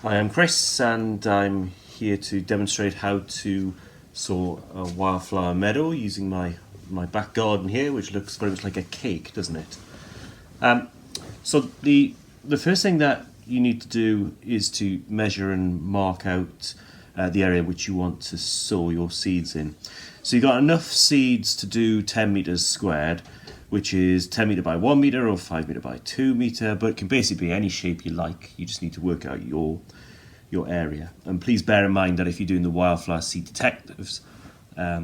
Hi, I'm Chris and I'm here to demonstrate how to sow a wildflower meadow using my back garden here, which looks very much like a cake, doesn't it? So the first thing that you need to do is to measure and mark out the area which you want to sow your seeds in. So you've got enough seeds to do 10 meters squared, which is 10 meter by 1 meter or 5 meter by 2 meter, but it can basically be any shape you like. You just need to work out your area. And please bear in mind that if you're doing the wildflower seed detectives, a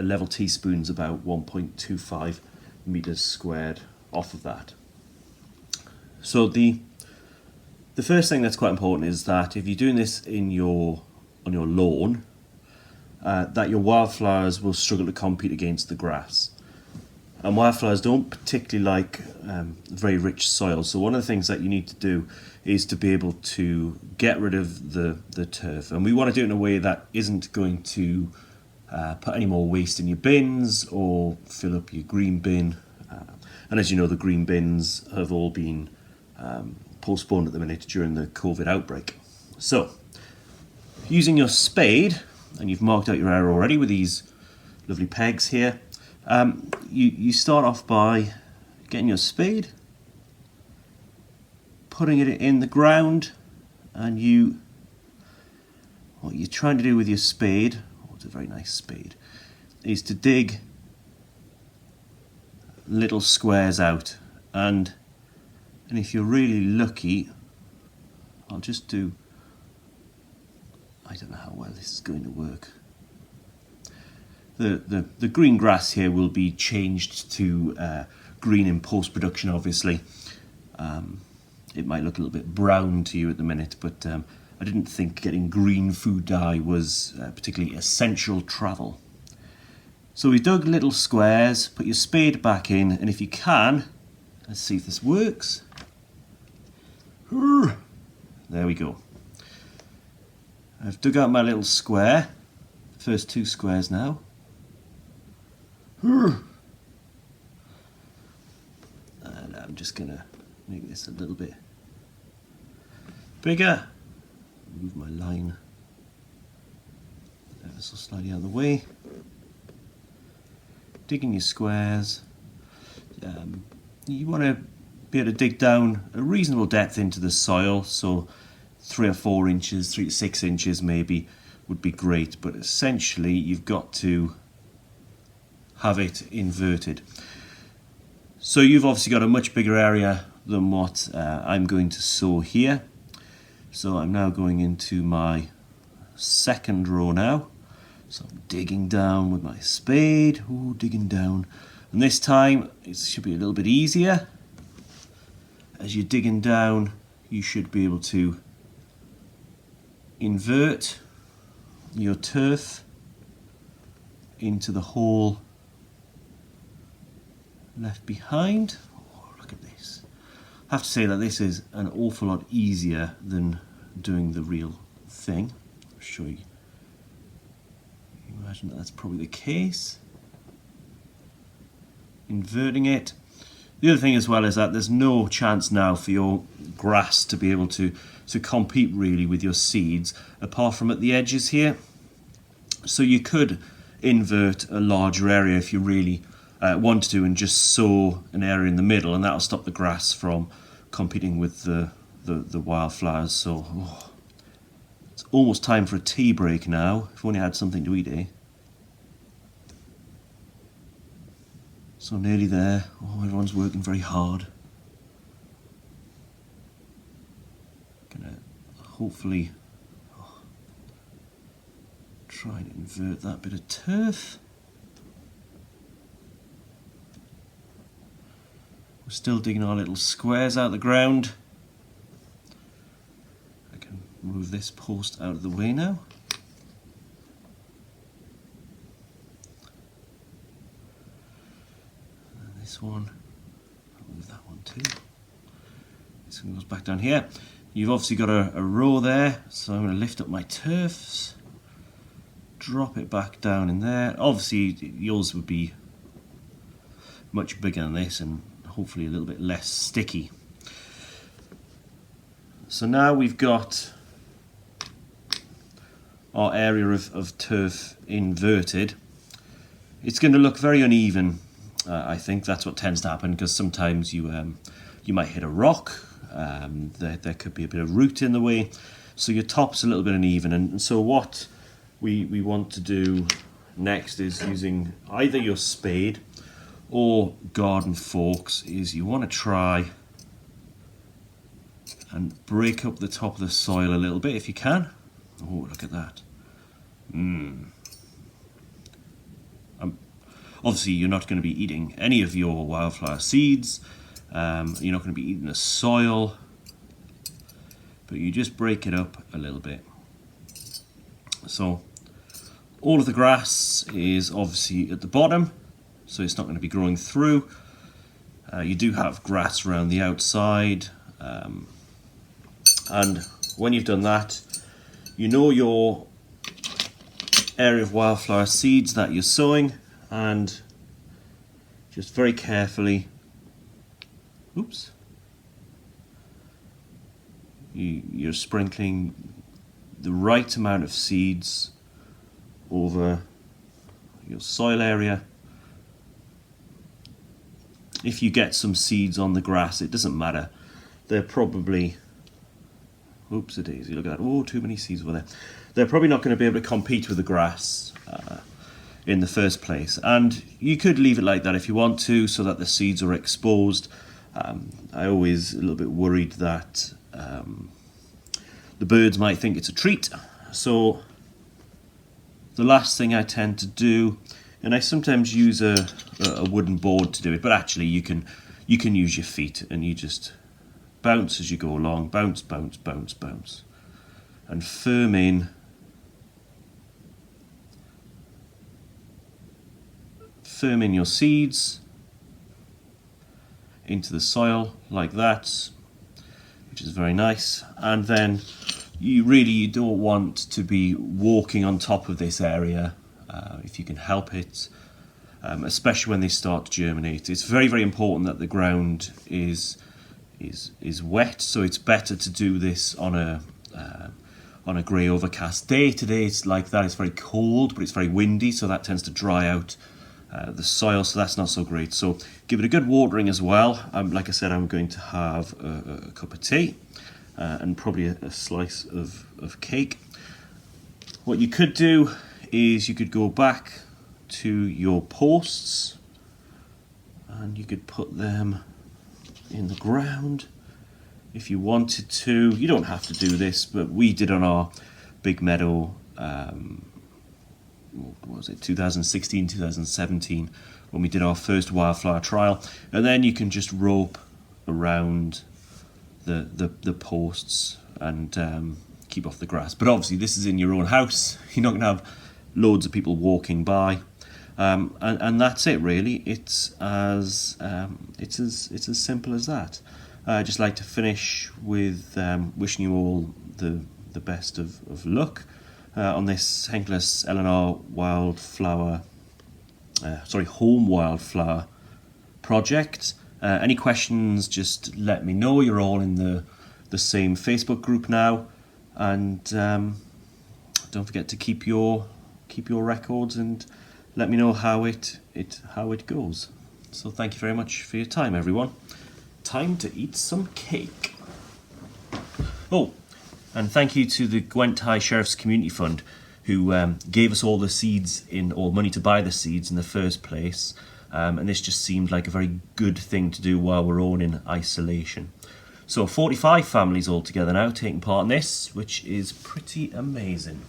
level teaspoon is about 1.25 meters squared off of that. So the first thing that's quite important is that if you're doing this on your lawn, that your wildflowers will struggle to compete against the grass. And wildflowers don't particularly like very rich soil. So one of the things that you need to do is to be able to get rid of the turf. And we want to do it in a way that isn't going to put any more waste in your bins or fill up your green bin. And as you know, the green bins have all been postponed at the minute during the COVID outbreak. So using your spade, and you've marked out your area already with these lovely pegs here, you start off by getting your spade, putting it in the ground, and what you're trying to do with your spade, it's a very nice spade, is to dig little squares out, and if you're really lucky, I'll just do, I don't know how well this is going to work. The green grass here will be changed to green in post-production, obviously. It might look a little bit brown to you at the minute, but I didn't think getting green food dye was particularly essential travel. So we dug little squares, put your spade back in, and if you can, let's see if this works. There we go. I've dug out my little square, first two squares now. And I'm just going to make this a little bit bigger. Move my line ever so slightly out of the way. Digging your squares. You want to be able to dig down a reasonable depth into the soil, so 3 or 4 inches, 3 to 6 inches maybe would be great, but essentially you've got to have it inverted. So you've obviously got a much bigger area than what I'm going to sow here. So I'm now going into my second row now. So I'm digging down with my spade, digging down. And this time it should be a little bit easier. As you're digging down, you should be able to invert your turf into the hole left behind. Oh, look at this. I have to say that this is an awful lot easier than doing the real thing. I'll show you. You imagine that's probably the case. Inverting it. The other thing as well is that there's no chance now for your grass to be able to compete really with your seeds, apart from at the edges here. So you could invert a larger area if you really want to, and just sow an area in the middle, and that'll stop the grass from competing with the wildflowers. So it's almost time for a tea break now. If only I had something to eat, eh? So nearly there. Oh, everyone's working very hard. Gonna hopefully try and invert that bit of turf. We're still digging our little squares out of the ground. I can move this post out of the way now. And this one, I'll move that one too. This one goes back down here. You've obviously got a row there, so I'm going to lift up my turfs, drop it back down in there. Obviously yours would be much bigger than this and hopefully a little bit less sticky. So now we've got our area of turf inverted, it's going to look very uneven. I think that's what tends to happen, because sometimes you might hit a rock, there could be a bit of root in the way, so your top's a little bit uneven. And so what we want to do next is, using either your spade or garden forks, is you want to try and break up the top of the soil a little bit if you can. Oh, look at that. Obviously you're not going to be eating any of your wildflower seeds, you're not going to be eating the soil, but you just break it up a little bit. So all of the grass is obviously at the bottom, so it's not going to be growing through. You do have grass around the outside, and when you've done that, you know your area of wildflower seeds that you're sowing, and just very carefully, you're sprinkling the right amount of seeds over your soil area. If you get some seeds on the grass, it doesn't matter. They're probably, oopsie-daisy, look at that, oh, too many seeds over there. They're probably not going to be able to compete with the grass in the first place. And you could leave it like that if you want to, so that the seeds are exposed. I always a little bit worried that the birds might think it's a treat. So the last thing I tend to do, and I sometimes use a wooden board to do it, but actually you can use your feet, and you just bounce as you go along, bounce, bounce, bounce, bounce, and firm in your seeds into the soil like that, which is very nice. And then you don't want to be walking on top of this area if you can help it, especially when they start to germinate. It's very, very important that the ground is wet, so it's better to do this on a grey overcast day. Today it's like that. It's very cold, but it's very windy, so that tends to dry out the soil, so that's not so great. So give it a good watering as well. Like I said, I'm going to have a cup of tea and probably a slice of cake. What you could do is you could go back to your posts and you could put them in the ground if you wanted to. You don't have to do this, but we did on our big meadow, what was it, 2016, 2017, when we did our first wildflower trial. And then you can just rope around the posts and keep off the grass. But obviously this is in your own house. You're not going to have loads of people walking by. And that's it really. It's as simple as that. I'd just like to finish with wishing you all the best of luck on this Henllys Eleanor home wildflower project. Any questions, just let me know. You're all in the same Facebook group now, and don't forget to keep your records and let me know how it goes. So thank you very much for your time, everyone. Time to eat some cake. Oh, and thank you to the Gwent High Sheriff's Community Fund, who gave us all the seeds or money to buy the seeds in the first place. And this just seemed like a very good thing to do while we're all in isolation. So 45 families altogether now taking part in this, which is pretty amazing.